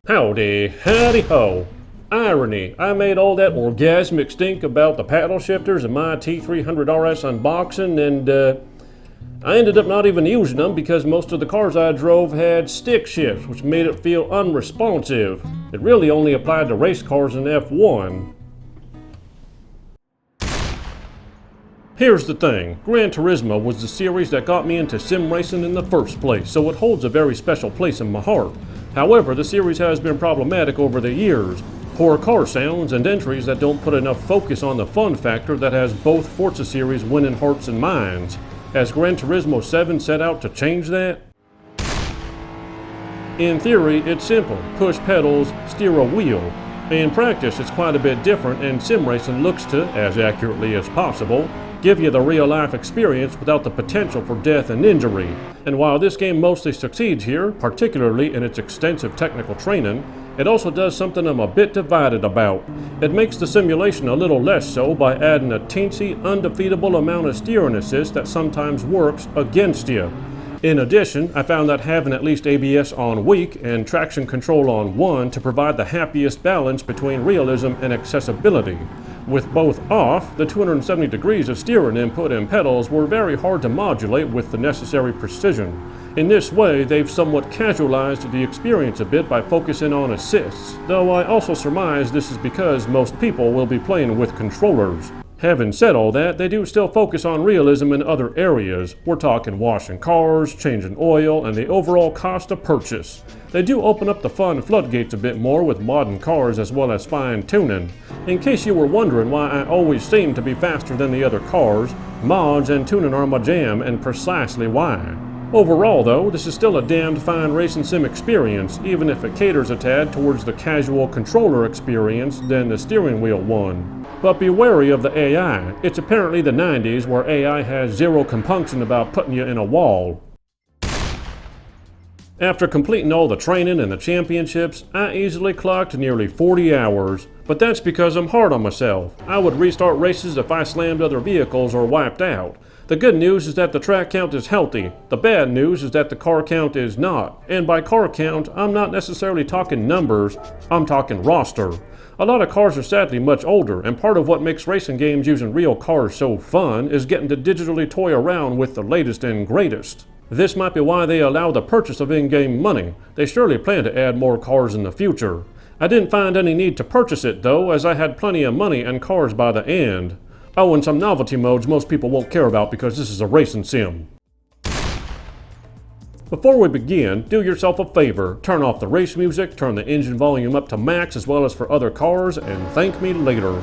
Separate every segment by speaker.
Speaker 1: Howdy, howdy ho. Irony, I made all that orgasmic stink about the paddle shifters in my T300RS unboxing and I ended up not even using them because most of the cars I drove had stick shifts, which made it feel unresponsive. It really only applied to race cars in F1. Here's the thing, Gran Turismo was the series that got me into sim racing in the first place, so it holds a very special place in my heart. However, the series has been problematic over the years. Poor car sounds and entries that don't put enough focus on the fun factor that has both Forza series winning hearts and minds. Has Gran Turismo 7 set out to change that? In theory, it's simple. Push pedals, steer a wheel. In practice, it's quite a bit different, and sim racing looks to, as accurately as possible, give you the real-life experience without the potential for death and injury. And while this game mostly succeeds here, particularly in its extensive technical training, it also does something I'm a bit divided about. It makes the simulation a little less so by adding a teensy, undefeatable amount of steering assist that sometimes works against you. In addition, I found that having at least ABS on weak and traction control on 1 to provide the happiest balance between realism and accessibility. With both off, the 270 degrees of steering input and pedals were very hard to modulate with the necessary precision. In this way, they've somewhat casualized the experience a bit by focusing on assists, though I also surmise this is because most people will be playing with controllers. Having said all that, they do still focus on realism in other areas. We're talking washing cars, changing oil, and the overall cost of purchase. They do open up the fun floodgates a bit more with modern cars as well as fine-tuning. In case you were wondering why I always seem to be faster than the other cars, mods and tuning are my jam, and precisely why. Overall though, this is still a damned fine racing sim experience, even if it caters a tad towards the casual controller experience than the steering wheel one. But be wary of the AI. It's apparently the 90s where AI has zero compunction about putting you in a wall. After completing all the training and the championships, I easily clocked nearly 40 hours. But that's because I'm hard on myself. I would restart races if I slammed other vehicles or wiped out. The good news is that the track count is healthy. The bad news is that the car count is not. And by car count, I'm not necessarily talking numbers, I'm talking roster. A lot of cars are sadly much older, and part of what makes racing games using real cars so fun is getting to digitally toy around with the latest and greatest. This might be why they allow the purchase of in-game money. They surely plan to add more cars in the future. I didn't find any need to purchase it though, as I had plenty of money and cars by the end. Oh, and some novelty modes most people won't care about because this is a racing sim. Before we begin, do yourself a favor, turn off the race music, turn the engine volume up to max as well as for other cars, and thank me later.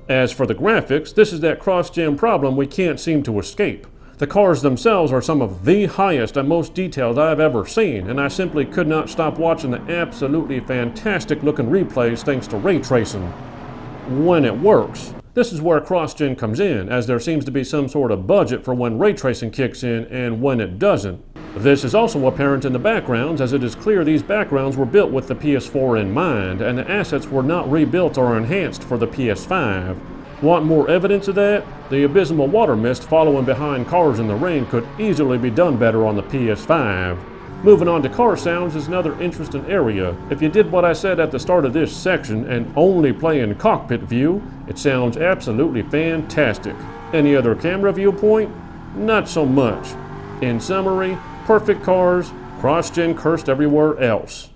Speaker 1: As for the graphics, this is that cross-gen problem we can't seem to escape. The cars themselves are some of the highest and most detailed I've ever seen, and I simply could not stop watching the absolutely fantastic looking replays thanks to ray tracing. When it works. This is where cross-gen comes in, as there seems to be some sort of budget for when ray tracing kicks in and when it doesn't. This is also apparent in the backgrounds, as it is clear these backgrounds were built with the PS4 in mind, and the assets were not rebuilt or enhanced for the PS5. Want more evidence of that? The abysmal water mist following behind cars in the rain could easily be done better on the PS5. Moving on to car sounds is another interesting area. If you did what I said at the start of this section and only play in cockpit view, it sounds absolutely fantastic. Any other camera viewpoint? Not so much. In summary, perfect cars, cross-gen cursed everywhere else.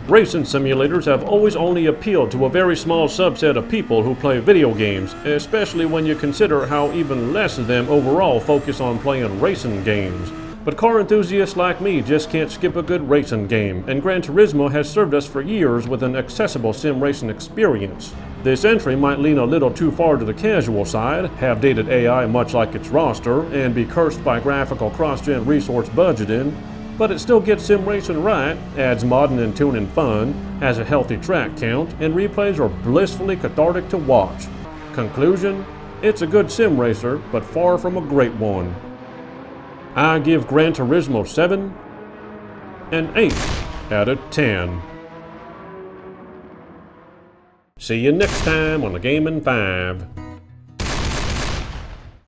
Speaker 1: Racing simulators have always only appealed to a very small subset of people who play video games, especially when you consider how even less of them overall focus on playing racing games. But car enthusiasts like me just can't skip a good racing game, and Gran Turismo has served us for years with an accessible sim racing experience. This entry might lean a little too far to the casual side, have dated AI much like its roster, and be cursed by graphical cross-gen resource budgeting, but it still gets sim racing right, adds modding and tuning fun, has a healthy track count, and replays are blissfully cathartic to watch. Conclusion? It's a good sim racer, but far from a great one. I give Gran Turismo 7 an 8 out of 10. See you next time on the Gaming 5.